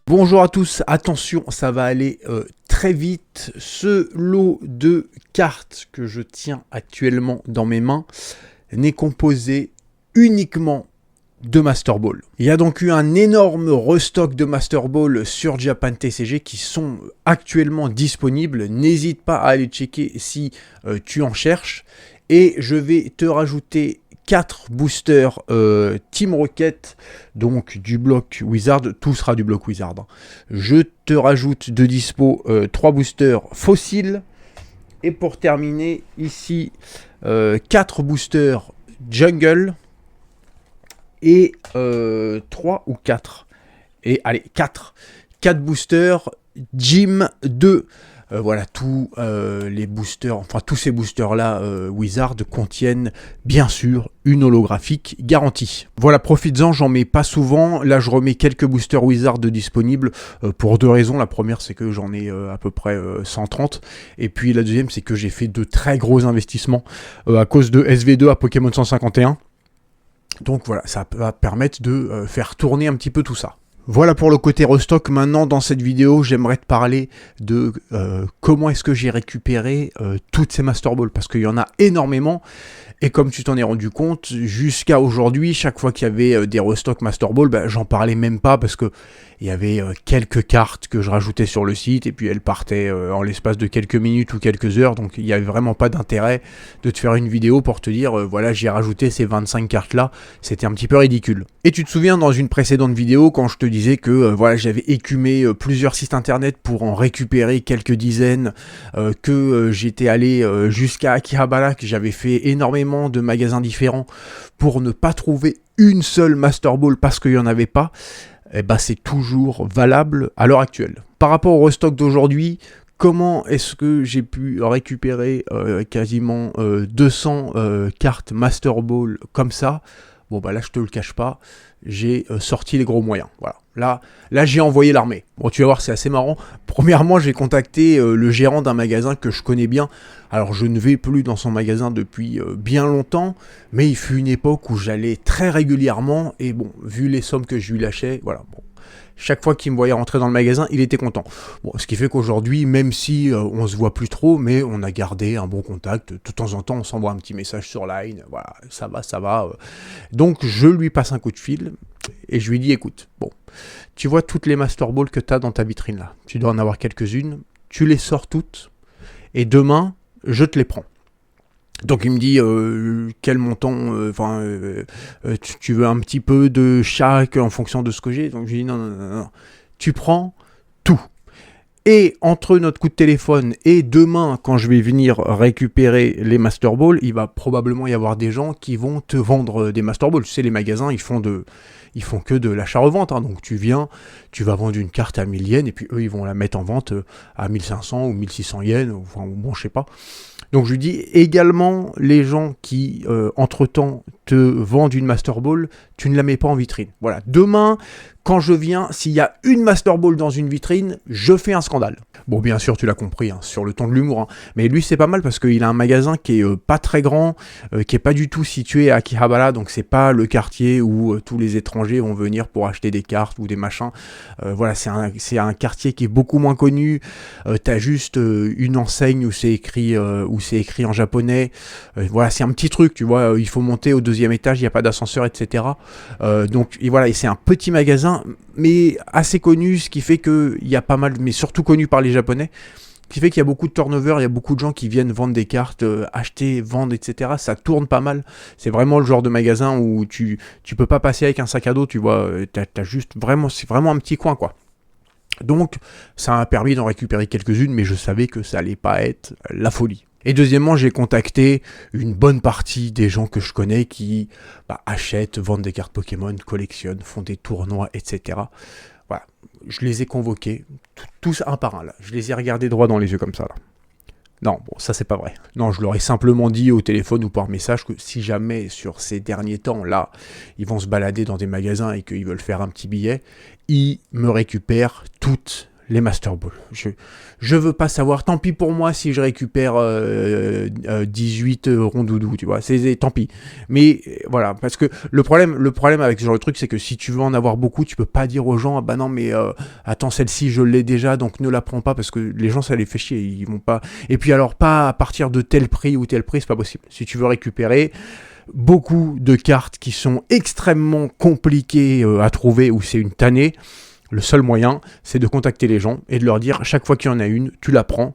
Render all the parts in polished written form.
Bonjour à tous, attention, ça va aller très vite. Ce lot de cartes que je tiens actuellement dans mes mains n'est composé uniquement de Master Ball. Il y a donc eu un énorme restock de Master Ball sur Japan TCG qui sont actuellement disponibles. N'hésite pas à aller checker si tu en cherches. Et je vais te rajouter 4 boosters Team Rocket, donc du bloc Wizard, tout sera du bloc Wizard. Je te rajoute de dispo 3 boosters fossiles. Et pour terminer, ici, 4 boosters Jungle. Et 3 ou 4. Et allez, 4. 4 boosters Gym 2. Voilà, tous les boosters, enfin tous ces boosters-là Wizard contiennent bien sûr une holographique garantie. Voilà, profites-en, j'en mets pas souvent. Là, je remets quelques boosters Wizard disponibles pour deux raisons. La première, c'est que j'en ai à peu près 130. Et puis la deuxième, c'est que j'ai fait de très gros investissements à cause de SV2 à Pokémon 151. Donc voilà, ça va permettre de faire tourner un petit peu tout ça. Voilà pour le côté restock. Maintenant, dans cette vidéo, j'aimerais te parler de comment est-ce que j'ai récupéré toutes ces Master Balls, parce qu'il y en a énormément. Et comme tu t'en es rendu compte, jusqu'à aujourd'hui, chaque fois qu'il y avait des restocks Master Ball, j'en parlais même pas parce que il y avait quelques cartes que je rajoutais sur le site et puis elles partaient en l'espace de quelques minutes ou quelques heures. Donc il n'y avait vraiment pas d'intérêt de te faire une vidéo pour te dire voilà, j'ai rajouté ces 25 cartes là. C'était un petit peu ridicule. Et tu te souviens dans une précédente vidéo quand je te disais que voilà, j'avais écumé plusieurs sites internet pour en récupérer quelques dizaines, que j'étais allé jusqu'à Akihabara, que j'avais fait énormément de magasins différents pour ne pas trouver une seule Master Ball parce qu'il n'y en avait pas. Et c'est toujours valable à l'heure actuelle. Par rapport au restock d'aujourd'hui, comment est-ce que j'ai pu récupérer quasiment 200 cartes Master Ball comme ça? Bon là je te le cache pas, j'ai sorti les gros moyens. Voilà. Là j'ai envoyé l'armée. Bon, tu vas voir, c'est assez marrant. Premièrement, j'ai contacté le gérant d'un magasin que je connais bien. Alors je ne vais plus dans son magasin depuis bien longtemps, mais il fut une époque où j'allais très régulièrement et bon, vu les sommes que je lui lâchais, voilà. Bon. Chaque fois qu'il me voyait rentrer dans le magasin, il était content. Bon, ce qui fait qu'aujourd'hui, même si on se voit plus trop, mais on a gardé un bon contact. De temps en temps, on s'envoie un petit message sur Line. Voilà, ça va. Donc, je lui passe un coup de fil et je lui dis, écoute, bon, tu vois toutes les Master Balls que tu as dans ta vitrine là. Tu dois en avoir quelques-unes. Tu les sors toutes et demain, je te les prends. Donc il me dit quel montant, tu veux un petit peu de chaque en fonction de ce que j'ai. Donc je lui dis non, tu prends tout. Et entre notre coup de téléphone et demain, quand je vais venir récupérer les Master Balls, il va probablement y avoir des gens qui vont te vendre des Master Balls. Tu sais, les magasins, ils font que de l'achat-revente. Hein. Donc tu viens, tu vas vendre une carte à 1000 yens et puis eux, ils vont la mettre en vente à 1500 ou 1600 yens. Enfin, bon, je sais pas. Donc je lui dis également, les gens qui, entre-temps, te vendent une Master Ball, tu ne la mets pas en vitrine. Voilà, demain, quand je viens, s'il y a une Master Ball dans une vitrine, je fais un scandale. Bon, bien sûr, tu l'as compris, hein, sur le ton de l'humour. Hein. Mais lui, c'est pas mal parce qu'il a un magasin qui est pas très grand, qui est pas du tout situé à Akihabara, donc c'est pas le quartier où tous les étrangers vont venir pour acheter des cartes ou des machins. Voilà, c'est un quartier qui est beaucoup moins connu. T'as juste une enseigne où c'est écrit en japonais. Voilà, c'est un petit truc, tu vois. Il faut monter au deuxième étage, il n'y a pas d'ascenseur, etc. Donc et voilà, et c'est un petit magasin, mais assez connu, ce qui fait qu'il y a pas mal, mais surtout connu par les Japonais, ce qui fait qu'il y a beaucoup de turnover, il y a beaucoup de gens qui viennent vendre des cartes, acheter, vendre, etc. Ça tourne pas mal. C'est vraiment le genre de magasin où tu peux pas passer avec un sac à dos, tu vois. T'as juste vraiment, c'est vraiment un petit coin, quoi. Donc, ça m'a permis d'en récupérer quelques-unes, mais je savais que ça allait pas être la folie. Et deuxièmement, j'ai contacté une bonne partie des gens que je connais qui achètent, vendent des cartes Pokémon, collectionnent, font des tournois, etc. Voilà, je les ai convoqués, tous un par un, là. Je les ai regardés droit dans les yeux comme ça, là. Non, bon, ça c'est pas vrai. Non, je leur ai simplement dit au téléphone ou par message que si jamais sur ces derniers temps, là, ils vont se balader dans des magasins et qu'ils veulent faire un petit billet, ils me récupèrent toutes les Master Ball. Je veux pas savoir. Tant pis pour moi si je récupère 18 rondoudous, tu vois. Tant pis. Mais voilà, parce que le problème avec ce genre de truc, c'est que si tu veux en avoir beaucoup, tu peux pas dire aux gens, ah bah non, mais attends, celle-ci, je l'ai déjà, donc ne la prends pas, parce que les gens, ça les fait chier. Ils vont pas. Et puis alors, pas à partir de tel prix ou tel prix, c'est pas possible. Si tu veux récupérer beaucoup de cartes qui sont extrêmement compliquées à trouver, ou c'est une tannée, le seul moyen, c'est de contacter les gens et de leur dire, chaque fois qu'il y en a une, tu la prends,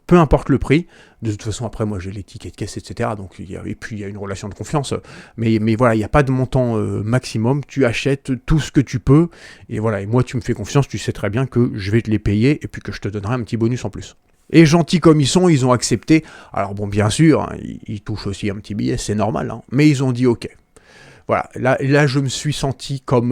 peu importe le prix. De toute façon, après, moi, j'ai les tickets de caisse, etc. Donc, et puis, il y a une relation de confiance. Mais voilà, il n'y a pas de montant maximum. Tu achètes tout ce que tu peux. Et voilà, et moi, tu me fais confiance. Tu sais très bien que je vais te les payer et puis que je te donnerai un petit bonus en plus. Et gentils comme ils ont accepté. Alors bon, bien sûr, hein, ils touchent aussi un petit billet, c'est normal. Hein, mais ils ont dit OK. Voilà, là je me suis senti comme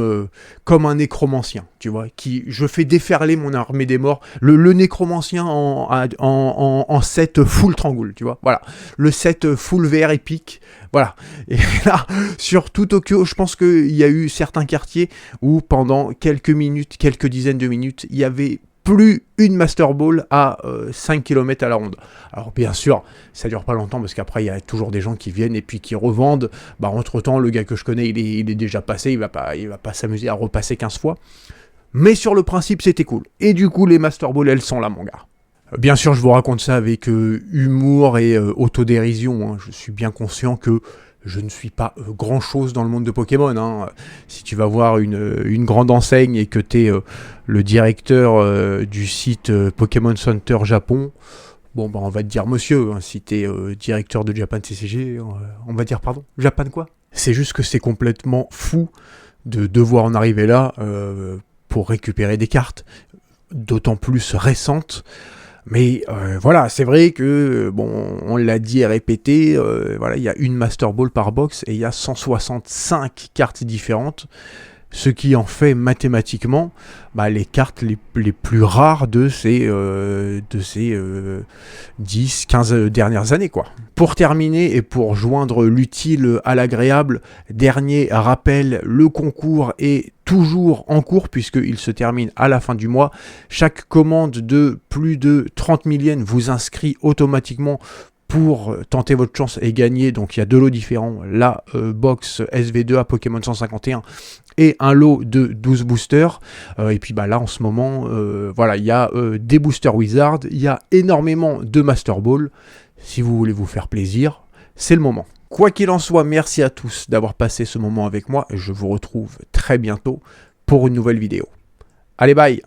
un nécromancien, tu vois, je fais déferler mon armée des morts, le nécromancien en set full Trangul, tu vois, voilà, le set full VR épique, voilà, et là, sur tout Tokyo, je pense qu'il y a eu certains quartiers où pendant quelques minutes, quelques dizaines de minutes, il y avait plus une Master Ball à 5 km à la ronde. Alors bien sûr, ça dure pas longtemps parce qu'après il y a toujours des gens qui viennent et puis qui revendent. Bah entre temps, le gars que je connais, il est déjà passé, il va pas s'amuser à repasser 15 fois. Mais sur le principe, c'était cool. Et du coup, les Master Ball, elles sont là, mon gars. Bien sûr, je vous raconte ça avec humour et autodérision. Hein. Je suis bien conscient que je ne suis pas grand-chose dans le monde de Pokémon. Hein. Si tu vas voir une grande enseigne et que tu es le directeur du site Pokémon Center Japon, bon, bah, on va te dire monsieur. Hein. Si tu es directeur de Japan CCG, on va dire pardon. Japan quoi? C'est juste que c'est complètement fou de devoir en arriver là pour récupérer des cartes, d'autant plus récentes. Mais voilà, c'est vrai que, bon, on l'a dit et répété, voilà, il y a une Master Ball par box et il y a 165 cartes différentes, ce qui en fait mathématiquement les cartes les plus rares de ces 10-15 dernières années, quoi. Pour terminer et pour joindre l'utile à l'agréable, dernier rappel, le concours est toujours en cours puisqu'il se termine à la fin du mois. Chaque commande de plus de 30 000 yens vous inscrit automatiquement pour tenter votre chance et gagner. Donc il y a 2 lots différents, la box SV2 à Pokémon 151 et un lot de 12 boosters. Et puis là en ce moment, voilà, il y a des boosters Wizard, il y a énormément de Master Ball. Si vous voulez vous faire plaisir, c'est le moment. Quoi qu'il en soit, merci à tous d'avoir passé ce moment avec moi et je vous retrouve très bientôt pour une nouvelle vidéo. Allez, bye!